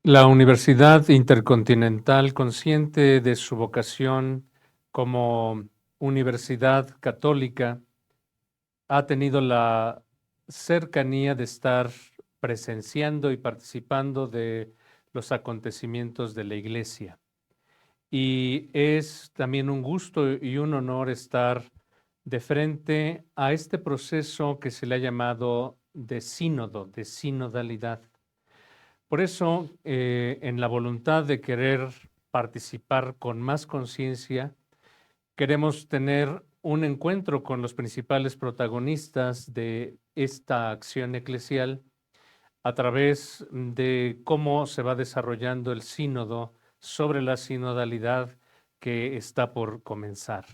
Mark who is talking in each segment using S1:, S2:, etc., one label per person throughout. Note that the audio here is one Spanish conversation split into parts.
S1: La Universidad Intercontinental, consciente de su vocación como universidad católica, ha tenido la cercanía de estar presenciando y participando de los acontecimientos de la Iglesia. Y es también un gusto y un honor estar de frente a este proceso que se le ha llamado de sínodo, de sinodalidad. Por eso, en la voluntad de querer participar con más conciencia, queremos tener un encuentro con los principales protagonistas de esta acción eclesial a través de cómo se va desarrollando el sínodo sobre la sinodalidad que está por comenzar.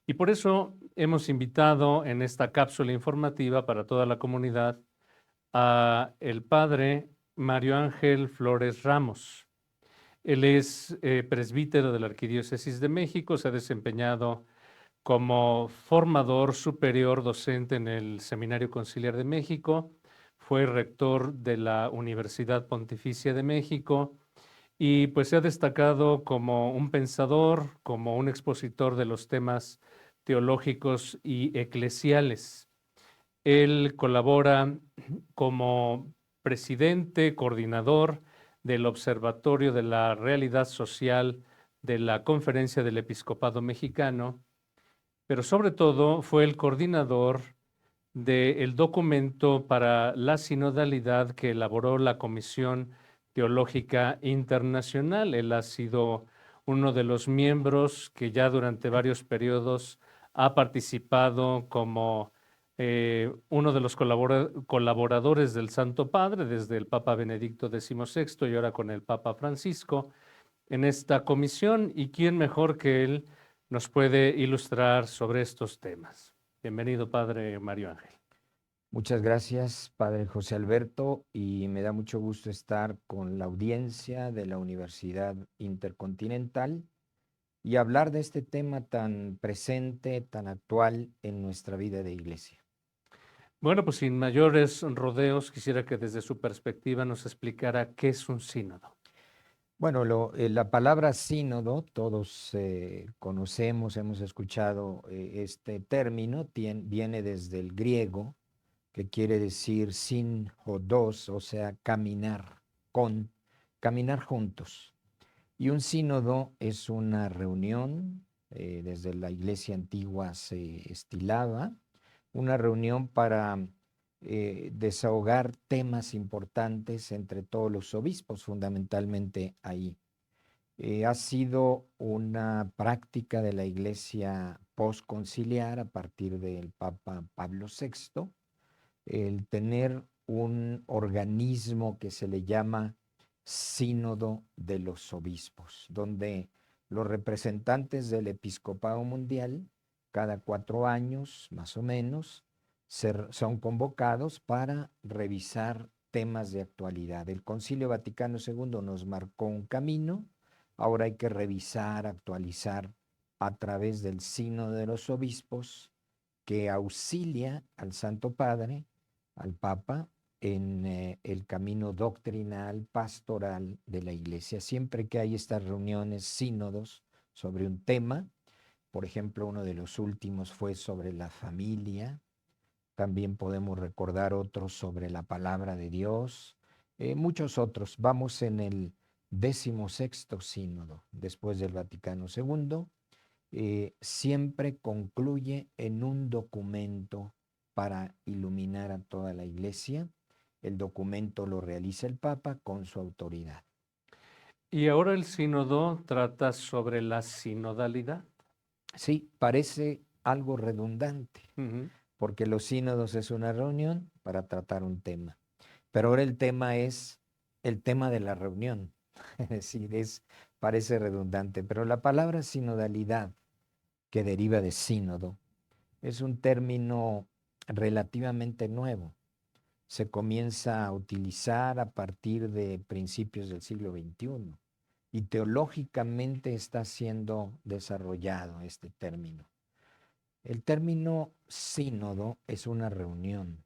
S1: Y por eso hemos invitado en esta cápsula informativa para toda la comunidad a el padre Mario Ángel Flores Ramos. Él es presbítero de la Arquidiócesis de México, se ha desempeñado como formador superior docente en el Seminario Conciliar de México, fue rector de la Universidad Pontificia de México y pues se ha destacado como un pensador, como un expositor de los temas teológicos y eclesiales. Él colabora como presidente, coordinador del Observatorio de la Realidad Social de la Conferencia del Episcopado Mexicano, pero sobre todo fue el coordinador del documento para la sinodalidad que elaboró la Comisión Teológica Internacional. Él ha sido uno de los miembros que ya durante varios periodos ha participado como uno de los colaboradores del Santo Padre, desde el Papa Benedicto XVI y ahora con el Papa Francisco, en esta comisión. ¿Y quién mejor que él nos puede ilustrar sobre estos temas? Bienvenido, Padre Mario Ángel.
S2: Muchas gracias, Padre José Alberto, y me da mucho gusto estar con la audiencia de la Universidad Intercontinental y hablar de este tema tan presente, tan actual en nuestra vida de iglesia.
S1: Bueno, pues sin mayores rodeos, quisiera que desde su perspectiva nos explicara qué es un sínodo.
S2: Bueno, la palabra sínodo, todos conocemos, hemos escuchado este término, viene desde el griego, que quiere decir sin o dos, o sea, caminar caminar juntos. Y un sínodo es una reunión, desde la iglesia antigua se estilaba, una reunión para desahogar temas importantes entre todos los obispos, fundamentalmente ahí. Ha sido una práctica de la iglesia postconciliar a partir del Papa Pablo VI, el tener un organismo que se le llama Sínodo de los Obispos, donde los representantes del Episcopado Mundial, cada 4 años más o menos, son convocados para revisar temas de actualidad. El Concilio Vaticano II nos marcó un camino, ahora hay que revisar, actualizar a través del Sínodo de los Obispos, que auxilia al Santo Padre, al Papa, en el camino doctrinal, pastoral de la Iglesia. Siempre que hay estas reuniones, sínodos sobre un tema, por ejemplo, uno de los últimos fue sobre la familia, también podemos recordar otros sobre la palabra de Dios, muchos otros. Vamos en el 16º sínodo, después del Vaticano II, siempre concluye en un documento para iluminar a toda la iglesia. El documento lo realiza el Papa con su autoridad.
S1: Y ahora el sínodo trata sobre la sinodalidad.
S2: Sí, parece algo redundante, porque los sínodos es una reunión para tratar un tema, pero ahora el tema es el tema de la reunión. Es decir, parece redundante, pero la palabra sinodalidad, que deriva de sínodo, es un término relativamente nuevo. Se comienza a utilizar a partir de principios del siglo XXI y teológicamente está siendo desarrollado este término. El término sínodo es una reunión.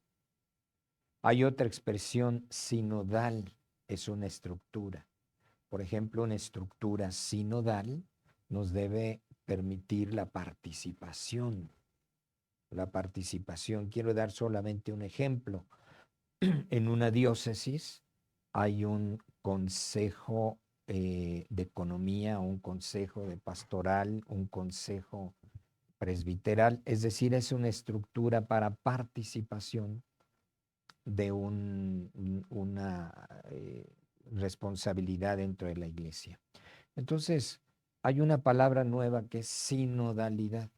S2: Hay otra expresión, sinodal, es una estructura. Por ejemplo, una estructura sinodal nos debe permitir la participación. La participación, quiero dar solamente un ejemplo. En una diócesis hay un consejo de economía, un consejo de pastoral, un consejo presbiteral, es decir, es una estructura para participación de una responsabilidad dentro de la iglesia. Entonces, hay una palabra nueva que es sinodalidad.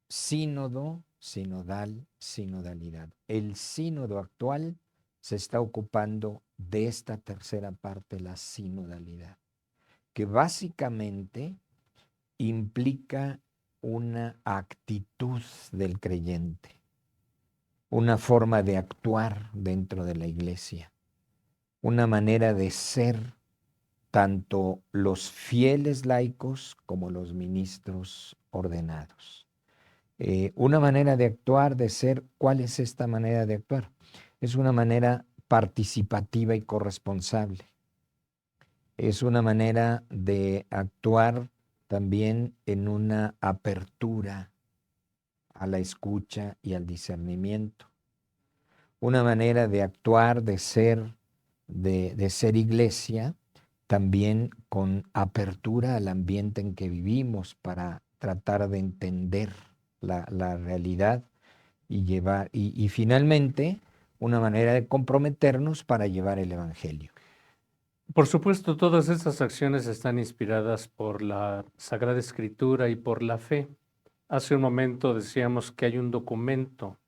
S2: Sínodo, sinodal, sinodalidad. El sínodo actual se está ocupando de esta tercera parte, la sinodalidad, que básicamente implica una actitud del creyente, una forma de actuar dentro de la iglesia, una manera de ser tanto los fieles laicos como los ministros ordenados. Una manera de actuar, de ser, ¿cuál es esta manera de actuar? Es una manera participativa y corresponsable. Es una manera de actuar también en una apertura a la escucha y al discernimiento. Una manera de actuar, de ser iglesia, también con apertura al ambiente en que vivimos para tratar de entender la realidad y llevar, y finalmente, una manera de comprometernos para llevar el Evangelio.
S1: Por supuesto, todas estas acciones están inspiradas por la Sagrada Escritura y por la fe. Hace un momento decíamos que hay un documento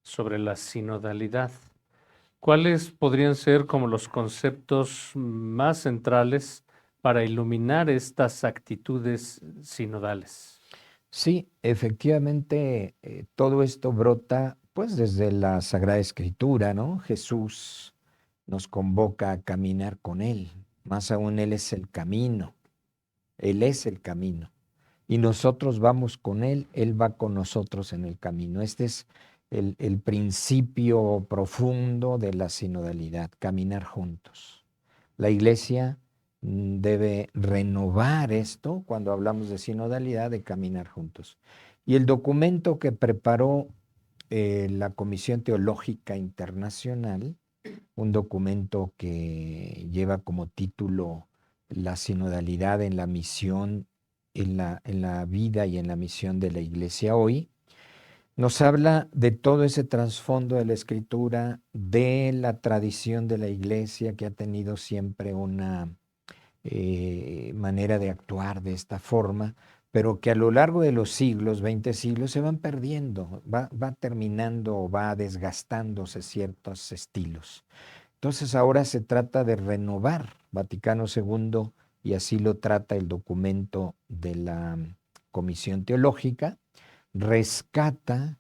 S1: sobre la sinodalidad. ¿Cuáles podrían ser como los conceptos más centrales para iluminar estas actitudes sinodales?
S2: Sí, efectivamente, todo esto brota pues desde la Sagrada Escritura, ¿no? Jesús nos convoca a caminar con Él. Más aún, Él es el camino. Él es el camino. Y nosotros vamos con Él va con nosotros en el camino. Este es el principio profundo de la sinodalidad, caminar juntos. La iglesia debe renovar esto cuando hablamos de sinodalidad, de caminar juntos. Y el documento que preparó la Comisión Teológica Internacional, un documento que lleva como título La sinodalidad en la misión, en la vida y en la misión de la Iglesia hoy, nos habla de todo ese trasfondo de la Escritura, de la tradición de la Iglesia que ha tenido siempre una manera de actuar de esta forma, pero que a lo largo de los siglos, 20 siglos, se van perdiendo, va terminando, va desgastándose ciertos estilos. Entonces ahora se trata de renovar Vaticano II, y así lo trata el documento de la Comisión Teológica, rescata,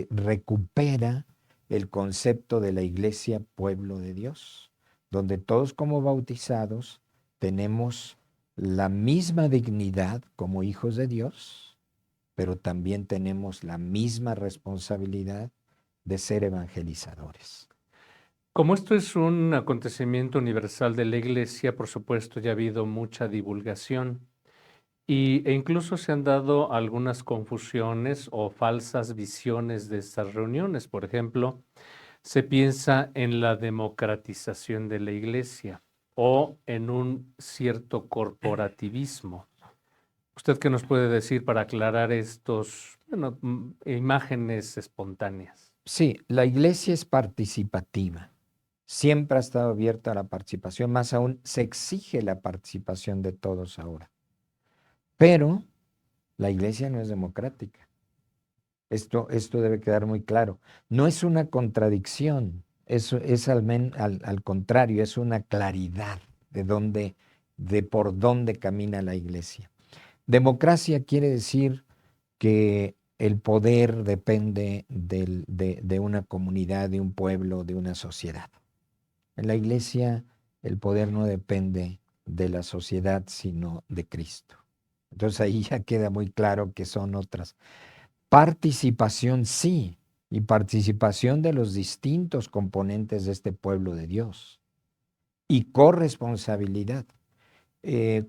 S2: recupera el concepto de la Iglesia pueblo de Dios, donde todos como bautizados tenemos la misma dignidad como hijos de Dios, pero también tenemos la misma responsabilidad de ser evangelizadores.
S1: Como esto es un acontecimiento universal de la Iglesia, por supuesto, ya ha habido mucha divulgación e incluso se han dado algunas confusiones o falsas visiones de estas reuniones. Por ejemplo, se piensa en la democratización de la Iglesia o en un cierto corporativismo. ¿Usted qué nos puede decir para aclarar estos, imágenes espontáneas?
S2: Sí, la iglesia es participativa. Siempre ha estado abierta a la participación, más aún se exige la participación de todos ahora. Pero la iglesia no es democrática. Esto debe quedar muy claro. No es una contradicción, es al contrario, es una claridad de por dónde camina la iglesia. Democracia quiere decir que el poder depende de una comunidad, de un pueblo, de una sociedad. En la iglesia el poder no depende de la sociedad, sino de Cristo. Entonces ahí ya queda muy claro que son otras. Participación sí, y participación de los distintos componentes de este pueblo de Dios. Y corresponsabilidad.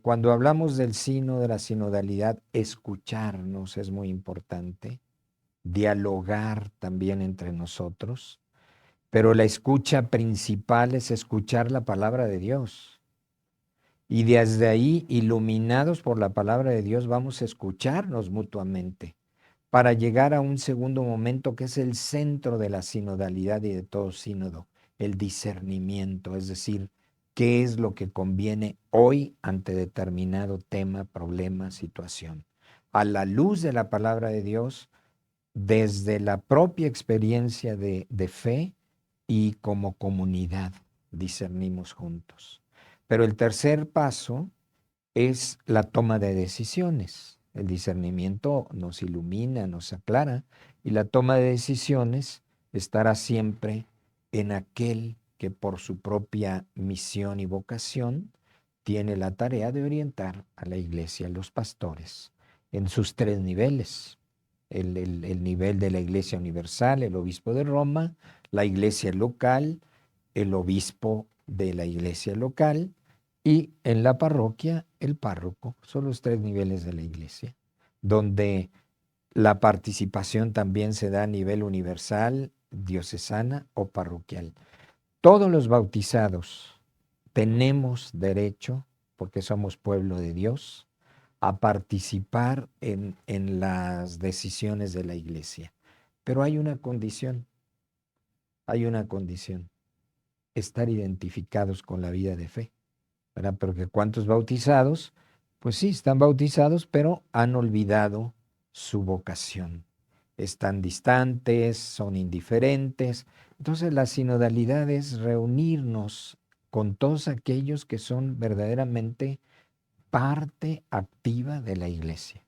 S2: Cuando hablamos del sino, de la sinodalidad, escucharnos es muy importante, dialogar también entre nosotros, pero la escucha principal es escuchar la palabra de Dios. Y desde ahí, iluminados por la palabra de Dios, vamos a escucharnos mutuamente para llegar a un segundo momento que es el centro de la sinodalidad y de todo sínodo, el discernimiento, es decir, qué es lo que conviene hoy ante determinado tema, problema, situación. A la luz de la palabra de Dios, desde la propia experiencia de fe y como comunidad, discernimos juntos. Pero el tercer paso es la toma de decisiones. El discernimiento nos ilumina, nos aclara, y la toma de decisiones estará siempre en aquel que por su propia misión y vocación tiene la tarea de orientar a la iglesia, a los pastores, en sus tres niveles. El nivel de la iglesia universal, el obispo de Roma, la iglesia local, el obispo de la iglesia local, y en la parroquia, el párroco. Son los tres niveles de la iglesia, donde la participación también se da a nivel universal, diocesana o parroquial. Todos los bautizados tenemos derecho, porque somos pueblo de Dios, a participar en las decisiones de la iglesia. Pero hay una condición, estar identificados con la vida de fe. ¿Verdad? Porque ¿cuántos bautizados? Pues sí, están bautizados, pero han olvidado su vocación. Están distantes, son indiferentes. Entonces la sinodalidad es reunirnos con todos aquellos que son verdaderamente parte activa de la iglesia.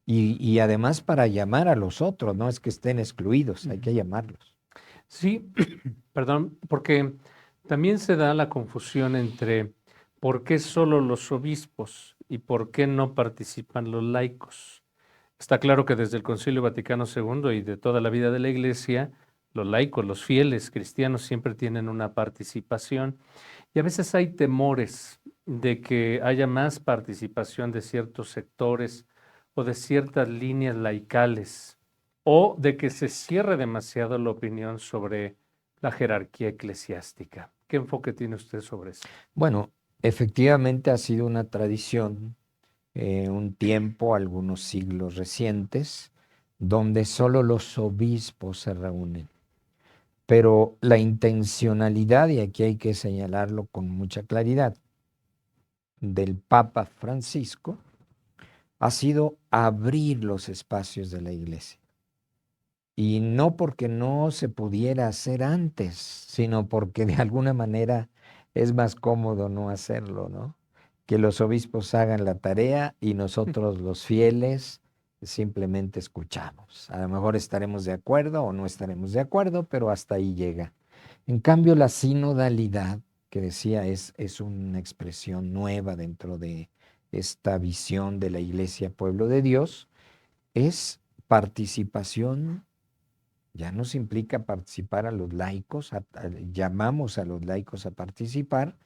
S2: Y además para llamar a los otros, no es que estén excluidos, hay que llamarlos.
S1: Sí, perdón, porque también se da la confusión entre por qué solo los obispos y por qué no participan los laicos. Está claro que desde el Concilio Vaticano II y de toda la vida de la Iglesia, los laicos, los fieles cristianos siempre tienen una participación y a veces hay temores de que haya más participación de ciertos sectores o de ciertas líneas laicales o de que se cierre demasiado la opinión sobre la jerarquía eclesiástica. ¿Qué enfoque tiene usted sobre eso?
S2: Bueno, efectivamente ha sido una tradición, un tiempo, algunos siglos recientes, donde solo los obispos se reúnen. Pero la intencionalidad, y aquí hay que señalarlo con mucha claridad, del Papa Francisco ha sido abrir los espacios de la iglesia. Y no porque no se pudiera hacer antes, sino porque de alguna manera es más cómodo no hacerlo, ¿no? Que los obispos hagan la tarea y nosotros los fieles simplemente escuchamos. A lo mejor estaremos de acuerdo o no estaremos de acuerdo, pero hasta ahí llega. En cambio, la sinodalidad, que decía, es una expresión nueva dentro de esta visión de la Iglesia Pueblo de Dios, es participación. Ya nos implica participar a los laicos, llamamos a los laicos a participar,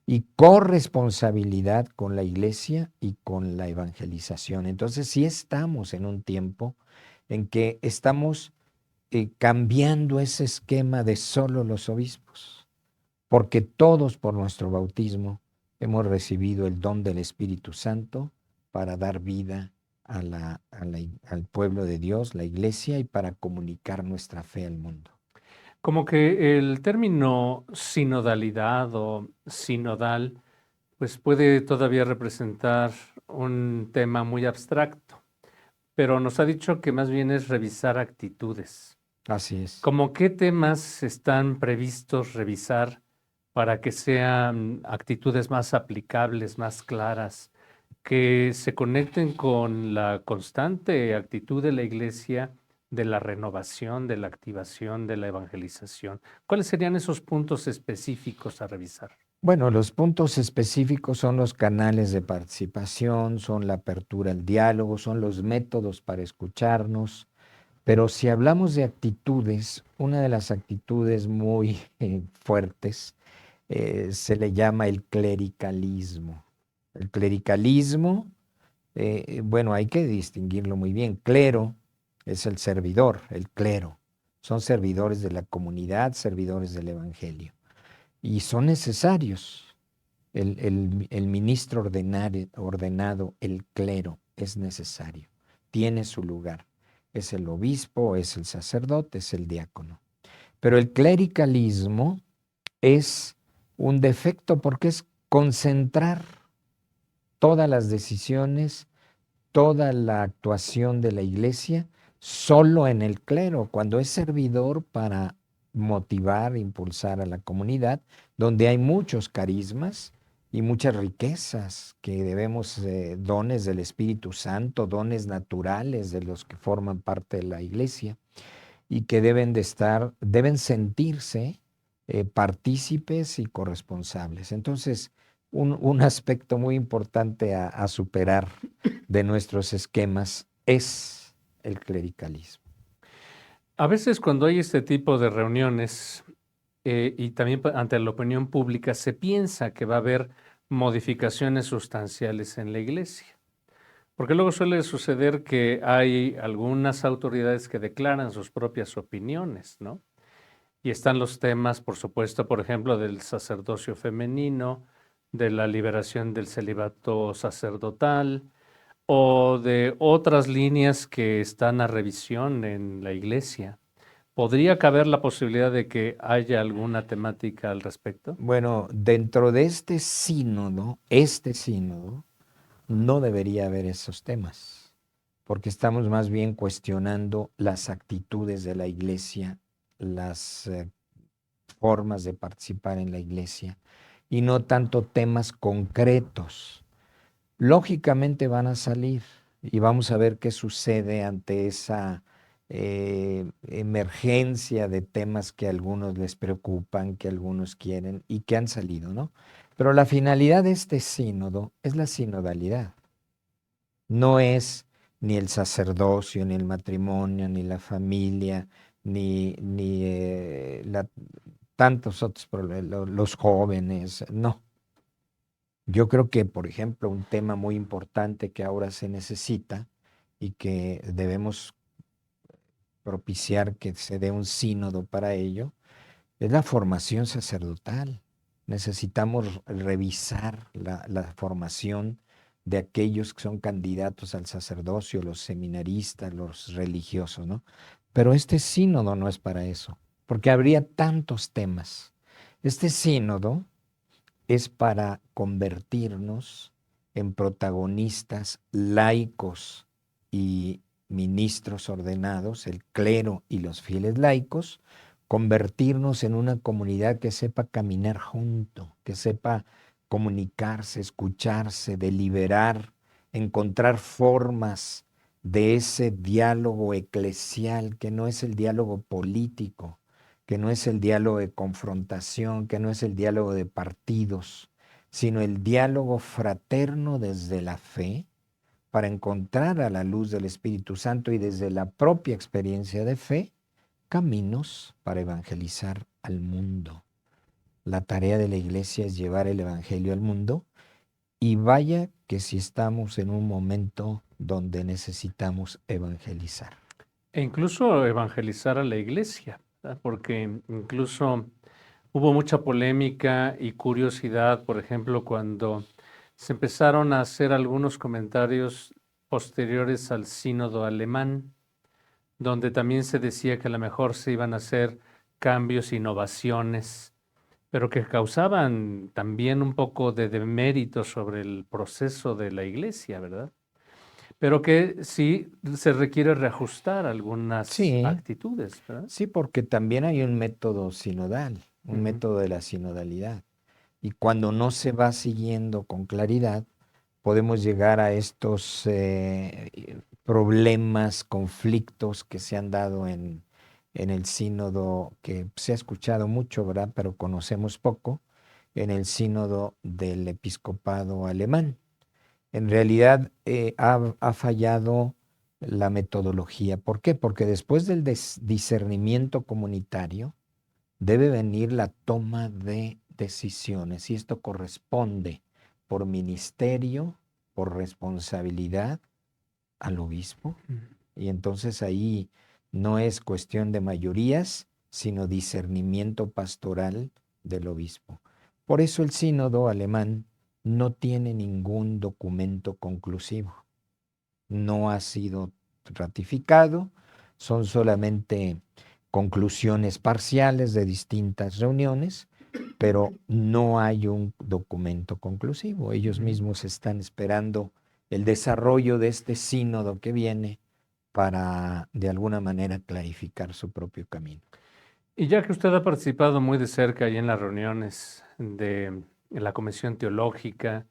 S2: y corresponsabilidad con la iglesia y con la evangelización. Entonces sí estamos en un tiempo en que estamos cambiando ese esquema de solo los obispos, porque todos por nuestro bautismo hemos recibido el don del Espíritu Santo para dar vida al pueblo de Dios, la iglesia, y para comunicar nuestra fe al mundo.
S1: Como que el término sinodalidad o sinodal, pues puede todavía representar un tema muy abstracto, pero nos ha dicho que más bien es revisar actitudes.
S2: Así es.
S1: ¿Cómo qué temas están previstos revisar para que sean actitudes más aplicables, más claras, que se conecten con la constante actitud de la Iglesia de la renovación, de la activación, de la evangelización? ¿Cuáles serían esos puntos específicos a revisar?
S2: Bueno, los puntos específicos son los canales de participación, son la apertura al diálogo, son los métodos para escucharnos, pero si hablamos de actitudes, una de las actitudes muy fuertes se le llama el clericalismo. El clericalismo, bueno, hay que distinguirlo muy bien. Clero es el servidor, el clero. Son servidores de la comunidad, servidores del evangelio. Y son necesarios. El ministro ordenado, el clero, es necesario. Tiene su lugar. Es el obispo, es el sacerdote, es el diácono. Pero el clericalismo es un defecto porque es concentrar todas las decisiones, toda la actuación de la iglesia solo en el clero, cuando es servidor para motivar, impulsar a la comunidad, donde hay muchos carismas y muchas riquezas que debemos, dones del Espíritu Santo, dones naturales de los que forman parte de la iglesia y que deben de estar, deben sentirse partícipes y corresponsables. Entonces, un aspecto muy importante a superar de nuestros esquemas es el clericalismo.
S1: A veces cuando hay este tipo de reuniones y también ante la opinión pública, se piensa que va a haber modificaciones sustanciales en la iglesia. Porque luego suele suceder que hay algunas autoridades que declaran sus propias opiniones, ¿no? Y están los temas, por supuesto, por ejemplo, del sacerdocio femenino, de la liberación del celibato sacerdotal o de otras líneas que están a revisión en la iglesia. ¿Podría caber la posibilidad de que haya alguna temática al respecto?
S2: Bueno, dentro de este sínodo, no debería haber esos temas, porque estamos más bien cuestionando las actitudes de la iglesia, las formas de participar en la iglesia, y no tanto temas concretos. Lógicamente van a salir y vamos a ver qué sucede ante esa emergencia de temas que a algunos les preocupan, que algunos quieren y que han salido, ¿no? Pero la finalidad de este sínodo es la sinodalidad. No es ni el sacerdocio, ni el matrimonio, ni la familia, ni tantos otros problemas, los jóvenes, no. Yo creo que, por ejemplo, un tema muy importante que ahora se necesita y que debemos propiciar que se dé un sínodo para ello, es la formación sacerdotal. Necesitamos revisar la formación de aquellos que son candidatos al sacerdocio, los seminaristas, los religiosos, ¿no? Pero este sínodo no es para eso, porque habría tantos temas. Este sínodo es para convertirnos en protagonistas laicos y ministros ordenados, el clero y los fieles laicos, convertirnos en una comunidad que sepa caminar junto, que sepa comunicarse, escucharse, deliberar, encontrar formas de ese diálogo eclesial que no es el diálogo político, que no es el diálogo de confrontación, que no es el diálogo de partidos, sino el diálogo fraterno desde la fe para encontrar a la luz del Espíritu Santo y desde la propia experiencia de fe, caminos para evangelizar al mundo. La tarea de la iglesia es llevar el Evangelio al mundo y vaya que si estamos en un momento donde necesitamos evangelizar.
S1: E incluso evangelizar a la iglesia, ¿verdad? Porque incluso hubo mucha polémica y curiosidad, por ejemplo, cuando se empezaron a hacer algunos comentarios posteriores al sínodo alemán, donde también se decía que a lo mejor se iban a hacer cambios, innovaciones, pero que causaban también un poco de demérito sobre el proceso de la iglesia, ¿verdad? Pero que sí se requiere reajustar algunas
S2: Sí,
S1: actitudes, ¿verdad?
S2: sí, porque también hay un método sinodal, un
S1: Ujú.
S2: método de la sinodalidad. Y cuando no se va siguiendo con claridad, podemos llegar a estos problemas, conflictos que se han dado en el sínodo, que se ha escuchado mucho, ¿verdad? Pero conocemos poco, en el sínodo del episcopado alemán. En realidad ha fallado la metodología. ¿Por qué? Porque después del discernimiento comunitario debe venir la toma de decisiones y esto corresponde por ministerio, por responsabilidad al obispo. Y entonces ahí no es cuestión de mayorías, sino discernimiento pastoral del obispo. Por eso el sínodo alemán no tiene ningún documento conclusivo. No ha sido ratificado, son solamente conclusiones parciales de distintas reuniones, pero no hay un documento conclusivo. Ellos mismos están esperando el desarrollo de este sínodo que viene para de alguna manera clarificar su propio camino.
S1: Y ya que usted ha participado muy de cerca ahí en las reuniones de la Comisión Teológica,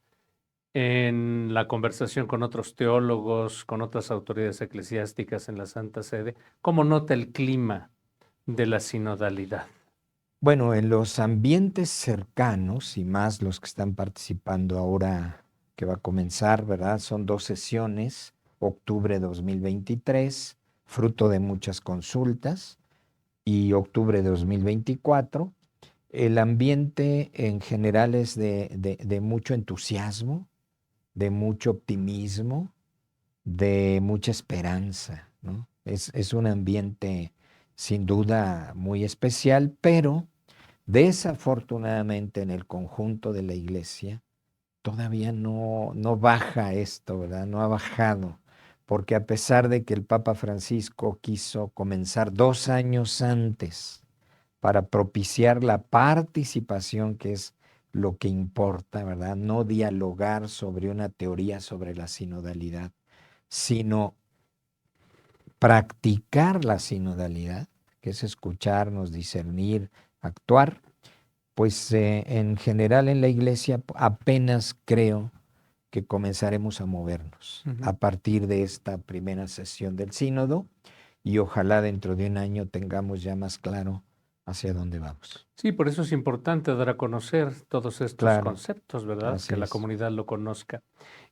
S1: en la conversación con otros teólogos, con otras autoridades eclesiásticas en la Santa Sede, ¿cómo nota el clima de la sinodalidad?
S2: Bueno, en los ambientes cercanos y más los que están participando ahora que va a comenzar, ¿verdad? Son 2 sesiones, octubre 2023, fruto de muchas consultas, y octubre de 2024. El ambiente en general es de mucho entusiasmo, de mucho optimismo, de mucha esperanza, ¿no? Es un ambiente sin duda muy especial, pero desafortunadamente en el conjunto de la iglesia todavía no baja esto, ¿verdad? No ha bajado, porque a pesar de que el Papa Francisco quiso comenzar 2 años antes para propiciar la participación, que es lo que importa, ¿verdad? No dialogar sobre una teoría sobre la sinodalidad, sino practicar la sinodalidad, que es escucharnos, discernir, actuar. Pues en general en la iglesia apenas creo que comenzaremos a movernos a partir de esta primera sesión del sínodo y ojalá dentro de un año tengamos ya más claro hacia dónde vamos.
S1: Sí, por eso es importante dar a conocer todos estos
S2: Claro,
S1: conceptos, ¿verdad?
S2: así
S1: Que la
S2: es.
S1: comunidad lo conozca.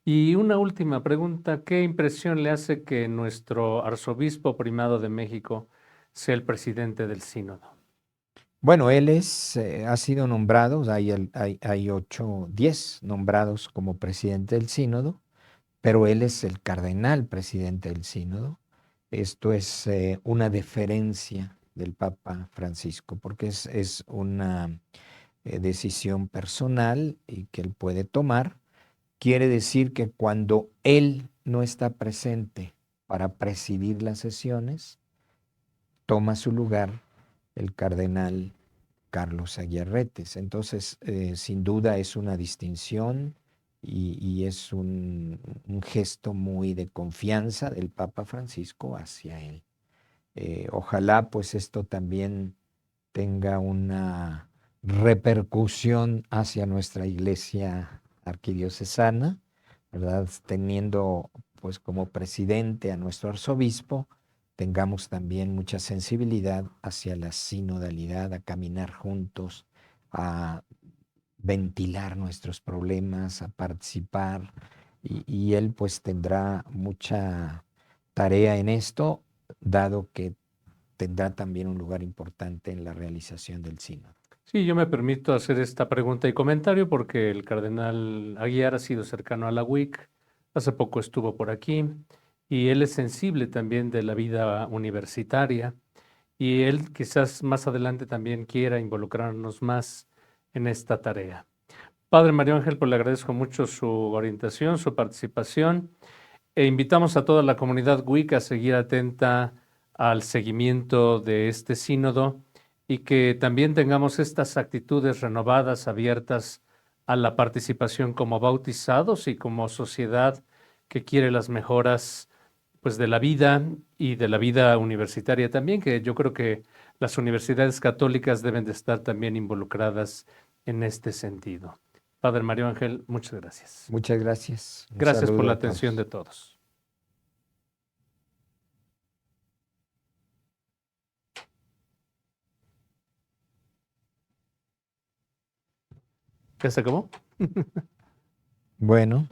S1: Y una última pregunta, ¿qué impresión le hace que nuestro arzobispo primado de México sea el presidente del sínodo?
S2: Bueno, él ha sido nombrado, hay 8, 10 nombrados como presidente del sínodo, pero él es el cardenal presidente del sínodo. Esto es una deferencia del Papa Francisco, porque es una decisión personal y que él puede tomar. Quiere decir que cuando él no está presente para presidir las sesiones, toma su lugar el cardenal Carlos Aguirretes. Entonces, sin duda es una distinción y es un gesto muy de confianza del Papa Francisco hacia él. Ojalá pues esto también tenga una repercusión hacia nuestra iglesia arquidiocesana, ¿verdad? Teniendo pues como presidente a nuestro arzobispo, tengamos también mucha sensibilidad hacia la sinodalidad, a caminar juntos, a ventilar nuestros problemas, a participar, y él pues tendrá mucha tarea en esto, dado que tendrá también un lugar importante en la realización del sínodo.
S1: Sí, yo me permito hacer esta pregunta y comentario porque el cardenal Aguiar ha sido cercano a la UIC, hace poco estuvo por aquí y él es sensible también de la vida universitaria y él quizás más adelante también quiera involucrarnos más en esta tarea. Padre Mario Ángel, pues le agradezco mucho su orientación, su participación e invitamos a toda la comunidad WIC a seguir atenta al seguimiento de este sínodo y que también tengamos estas actitudes renovadas, abiertas a la participación como bautizados y como sociedad que quiere las mejoras pues de la vida y de la vida universitaria también, que yo creo que las universidades católicas deben de estar también involucradas en este sentido. Padre Mario Ángel, muchas gracias.
S2: Muchas gracias. Un
S1: Gracias por
S2: saludo
S1: la
S2: a
S1: atención
S2: todos.
S1: de todos. ¿Ya se acabó?
S2: Bueno.